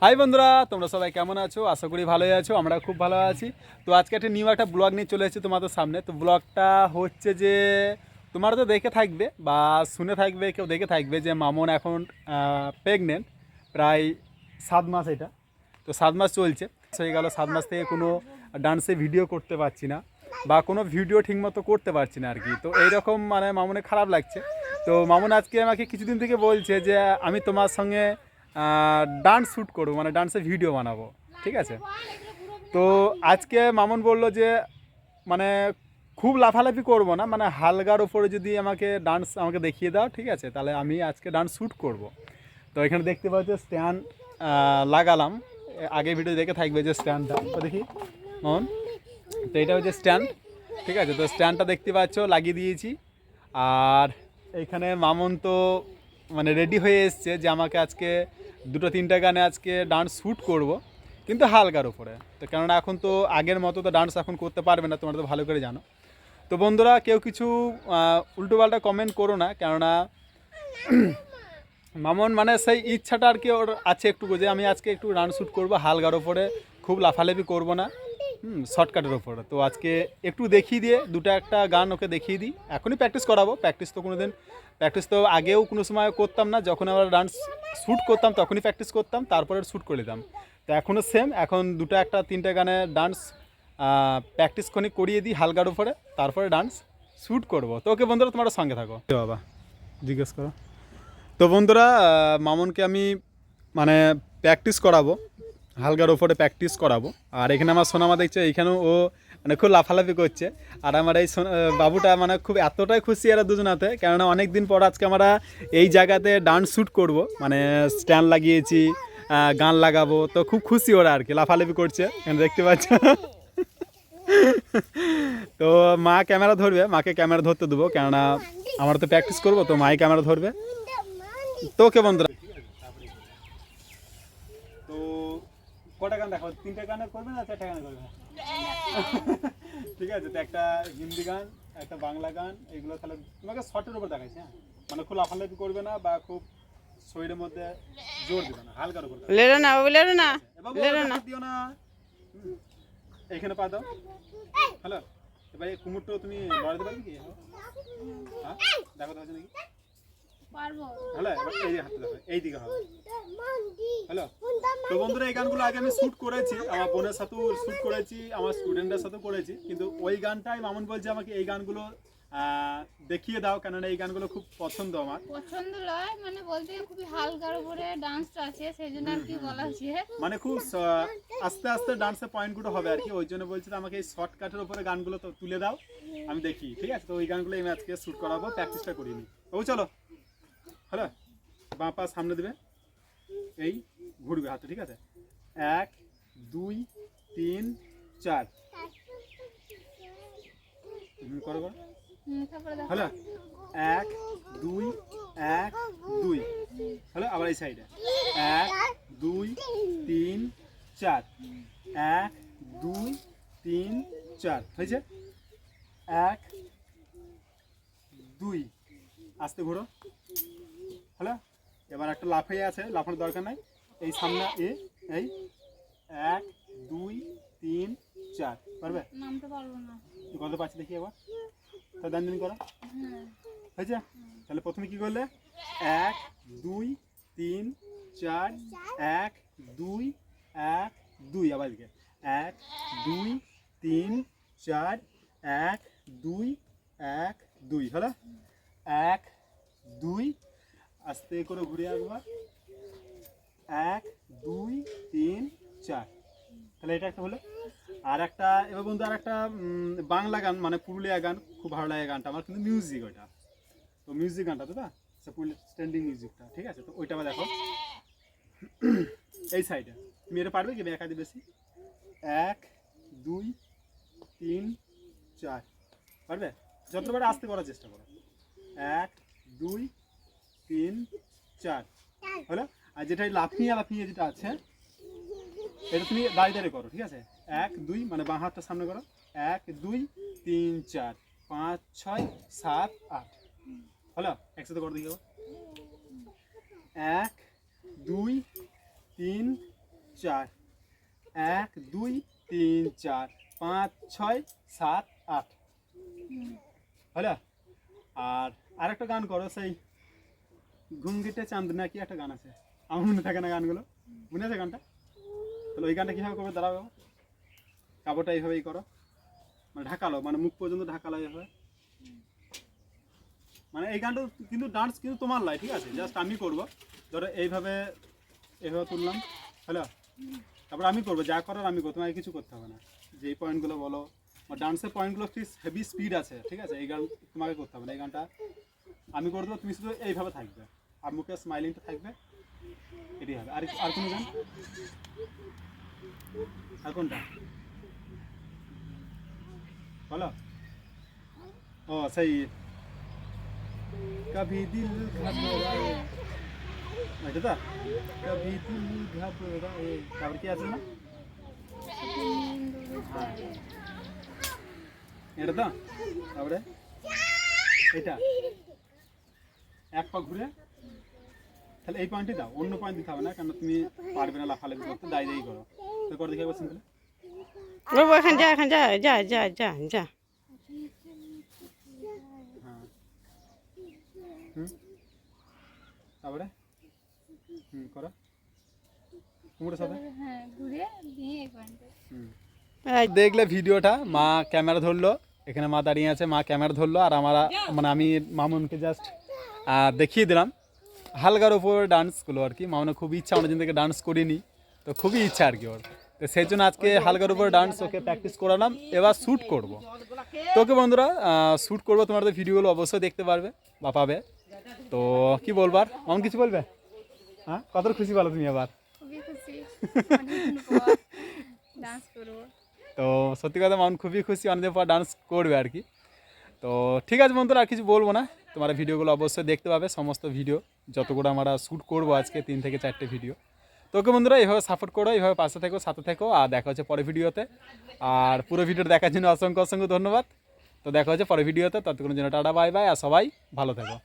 High বন্ধুরা, তোমরা সবাই কেমন আছো? আশা করি ভালোই আছো। আমরা খুব ভালো আছি। তো আজকে একটা নিউ একটা ব্লগ নিয়ে চলে এসেছি তোমাদের সামনে। তো ব্লগটা হচ্ছে যে তোমরা তো দেখে থাকবে বা শুনে থাকবে, কেউ দেখে থাকবে যে মামন এখন প্রেগনেন্ট, প্রায় 7 মাস। এটা তো 7 মাস চলছে, হয়ে গেল। 7 মাস থেকে কোনো ডান্সে ভিডিও করতে পারছি না বা কোনো ভিডিও ঠিকমতো করতে পারছি না আর কি। তো এইরকম মানে মামনে খারাপ লাগছে। তো মামুন আজকে আমাকে কিছুদিন থেকে বলছে যে আমি তোমার সঙ্গে ডান্স শ্যুট করবো, মানে ডান্সের ভিডিও বানাবো, ঠিক আছে। তো আজকে মামুন বললো যে মানে খুব লাফালাফি করবো না, মানে হালকার ওপরে যদি আমাকে ডান্স আমাকে দেখিয়ে দাও, ঠিক আছে, তাহলে আমি আজকে ডান্স শ্যুট করব। তো এখানে দেখতে পাচ্ছি স্ট্যান্ড লাগালাম। আগে ভিডিও দেখে থাকবে যে স্ট্যান্ডটা, তো দেখি মামুন। তো এটা হচ্ছে স্ট্যান্ড, ঠিক আছে। তো স্ট্যান্ডটা দেখতে পাচ্ছ লাগিয়ে দিয়েছি। আর এইখানে মামুন তো মানে রেডি হয়ে এসছে যে আমাকে আজকে 2-3টা গানে আজকে ডান্স শ্যুট করব, কিন্তু হালকার উপরে। তো কেননা এখন তো আগের মতো তো ডান্স এখন করতে পারবে না, তোমরা তো ভালো করে জানো। তো বন্ধুরা কেউ কিছু উল্টোপাল্টা কমেন্ট করো না, কেননা মামুন মানে সেই ইচ্ছাটা আর কি ওর আছে একটু, যে আমি আজকে একটু ডান্স শ্যুট করবো হালকার ওপরে, খুব লাফালাফি করবো না, শর্টকাটের ওপরে। তো আজকে একটু দেখিয়ে দিয়ে একটা গান ওকে দেখিয়ে দিই। এখনই প্র্যাকটিস করাবো। প্র্যাকটিস তো আগেও কোনো সময় করতাম না, যখন আমরা ডান্স শ্যুট করতাম তখনই প্র্যাকটিস করতাম, তারপরে শ্যুট করে দিতাম। তো এখনও সেম, এখন 3টা গানে ডান্স প্র্যাকটিস করিয়ে দিই হালকার উপরে, তারপরে ডান্স শ্যুট করবো। তো ওকে বন্ধুরা, তোমার সঙ্গে থাকো। বাবা জিজ্ঞেস করো। তো বন্ধুরা মামুনকে আমি মানে প্র্যাকটিস করাবো, হালকার ওপরে প্র্যাকটিস করাবো। আর এখানে আমার সোনামা দেখছে, এইখানেও ও মানে খুব লাফালাফি করছে। আর আমার এই বাবুটা মানে খুব এতটাই খুশি এরা দুজনাতে, কেননা অনেক দিন পর আজকে আমরা এই জায়গাতে ডান্স শ্যুট করব, মানে স্ট্যান্ড লাগিয়েছি, গান লাগাবো। তো খুব খুশি ওরা আর কি, লাফালাফি করছে এখানে দেখতে পাচ্ছ। তো মা ক্যামেরা ধরবে, মাকে ক্যামেরা ধরতে দেবো, কেননা আমরা তো প্র্যাকটিস করবো, তো মাই ক্যামেরা ধরবে। তো কে বন্ধুরা, তো কটা গান দেখাবো? 3টা গানে করবে না 4টা গানে করবে? ঠিক আছে। তো একটা হিন্দি গান, একটা বাংলা গান, এগুলো তাহলে তোমাকে শর্টের উপর দেখাচ্ছি। হ্যাঁ, মানে খুব লাফালাফি করবে না বা খুব শরীরের মধ্যে জোর দিবে না, হালকার উপর লেরো না, লেরো না, লেরো না। দিও না। এইখানে পা দাও। হ্যালো, এবার এই কুমুরটা তুমি লড়াইতে পারবে কি? হ্যাঁ, দেখো তো নাকি পারবো। হ্যালো, এবার এই হাতটা দেখো, এই দিকে হবে। হ্যালো। তো বন্ধুরা এই গানগুলো আগে আমি শ্যুট করেছি, আমার বোনের সাথেও শ্যুট করেছি, আমার স্টুডেন্টদের সাথেও করেছি, কিন্তু ওই গানটাই মামুন বলছে আমাকে এই গানগুলো দেখিয়ে দাও, কেননা এই গানগুলো খুব পছন্দ আমার। পছন্দ নয় মানে বলতে খুবই হালকার উপরে ডান্সটা আছে, সেই জন্য আর কি বলা হচ্ছে, মানে খুব আস্তে আস্তে ডান্সের পয়েন্টগুলো হবে আর কি, ওই জন্য বলছিল আমাকে এই শর্টকাটের উপরে গানগুলো তো তুলে দাও, আমি দেখি। ঠিক আছে, তো ওই গানগুলো আমি আজকে শ্যুট করাবো, প্র্যাকটিসটা করিনি। ও চলো। হ্যালো, বাঁ পা সামনে দেবে, এই ঘুরবে হাতে, ঠিক আছে। 1 2 3 4 করো করো। হ্যালো, 1 2 1 2। হ্যালো, আবার এই সাইডে 1 2 3 4 1 2 3 4 হয়েছে। 1 2 আস্তে ঘোরো। হ্যালো, এবার একটা লাফাই আছে, লাফানোর দরকার নাই, এই সামনে এই 1 2 3 4 পারবে? নামতে পারবো না। কত পাচ্ছি দেখি একবার, তো দান করো। হয়েছে, তাহলে প্রথমে কি করলে? 1 2 3 4 1 2 1 2, আবার দিকে 1 2 3 4 1 2 1 2। হলো 1 2, আস্তে করে ঘুরে একবার 1 2 3 4। তাহলে এটা একটা হলো। আর একটা এবার বন্ধু আর একটা বাংলা গান, মানে পুরুলিয়া গান, খুব ভালো লাগে গানটা আমার, কিন্তু মিউজিক ওইটা, তো মিউজিক গানটা তো না, স্ট্যান্ডিং মিউজিকটা, ঠিক আছে। তো ওইটা আবার দেখো এই সাইডে, তুমি এটা পারবে কি একাদি বেশি? 1 2 3 4 পারবে? যতবার আসতে করার চেষ্টা করো। 1 2 3 4 হলো। আর যেটা লাফিয়ে লাফিয়ে যেটা আছে, এটা তুমি দাঁড়িয়ে দাঁড়িয়ে করো, ঠিক আছে। 1 2 মানে বাঁ হাতটা সামনে করো, 1 2 3 4 5 6 7 8। হলো, একসাথে করে দিও। 1 2 3 4 1 2 3 4 5 6 7 8 হলো। আর আরেকটা গান করো, সেই ঘুমগিটে চাঁদ না কি একটা গান আছে, আমার মনে থাকে না গানগুলো, মনে আছে গানটা? তাহলে ওই গানটা কীভাবে করবে দাঁড়াও, কাপড়টা এইভাবেই করো, মানে ঢাকালো, মানে মুখ পর্যন্ত ঢাকালো এইভাবে। মানে এই গানটা কিন্তু ডান্স কিন্তু তোমার লাই, ঠিক আছে? জাস্ট আমি করবো, ধরো এইভাবে তুললাম, হ্যালো, তারপর আমি করবো, যা করার আমি করবো, তোমাকে কিছু করতে হবে না। যে এই পয়েন্টগুলো বলো, ডান্সের পয়েন্টগুলো ঠিক হেভি স্পিড আছে, ঠিক আছে? এই গান তোমাকে করতে হবে না, এই গানটা আমি করে দেবো, তুমি শুধু এইভাবে থাকবে আর মুখে স্মাইলিংটা থাকবে, এটাই হবে। আর কোনো গান? আর কোনটা বলো? ও সেই কভি দিল ঘবরায়ে, এটা তো কভি দিল ঘবরায়ে, তারপর কি আছে না? হ্যাঁ এটা তো, তারপরে এটা এক পা ঘুরে, তাহলে এই পয়েন্টই দাও, অন্য পয়েন্ট দিতে হবে না, কারণ তুমি পারবে না লাফালাফি করতে, দায়ী করো। তো করে দেখে একবার সিম্পল। বাবু এখানে যা, এখানে যা, যা যা যা যা। হ্যাঁ তারপরে করো কুমড়োর সাথে। হ্যাঁ ঘুরে দিয়ে এই পয়েন্টে। দেখলে ভিডিওটা, মা ক্যামেরা ধরলো, এখানে মা দাঁড়িয়ে আছে, মা ক্যামেরা ধরলো, আর মানে আমি মামুনকে জাস্ট দেখিয়ে দিলাম হালকার উপর ডান্সগুলো আর কি। মামুনের খুবই ইচ্ছা, অনেকদিন থেকে ডান্স করিনি, তো খুবই ইচ্ছা আর কি ওর, তো সেই জন্য আজকে হালকার উপর ডান্স ওকে প্র্যাকটিস করালাম। এবার শ্যুট করব, তোকে বন্ধুরা শ্যুট করবো, তোমাদের ভিডিওগুলো অবশ্যই দেখতে পারবে বা পাবে। তো কি বলবার, মামুন কিছু বলবে? হ্যাঁ, কতটা খুশি বলো তুমি এবার? খুবই খুশি, অনেকদিন পর ডান্স করবো। তো সত্যি কথা মামুন খুবই খুশি, অনেকদিন পর ডান্স করবে আর কি। তো ঠিক আছে বন্ধুরা, আর কিছু বলবো না, তোমরা ভিডিওগুলো অবশ্যই দেখতে পাবে, সমস্ত ভিডিও যতগুলো আমরা শ্যুট করবো আজকে, 3 থেকে 4টে ভিডিও। তো ওকে বন্ধুরা, এইভাবে সাপোর্ট করো, এইভাবে পাশে থেকো, সাথে থেকো, আর দেখা হচ্ছে পরের ভিডিওতে। আর পুরো ভিডিওটা দেখার জন্য অসংখ্য অসংখ্য ধন্যবাদ। তো দেখা হচ্ছে পরের ভিডিওতে, ততক্ষণের জন্য টাটা বাই বাই, আর সবাই ভালো থেকো।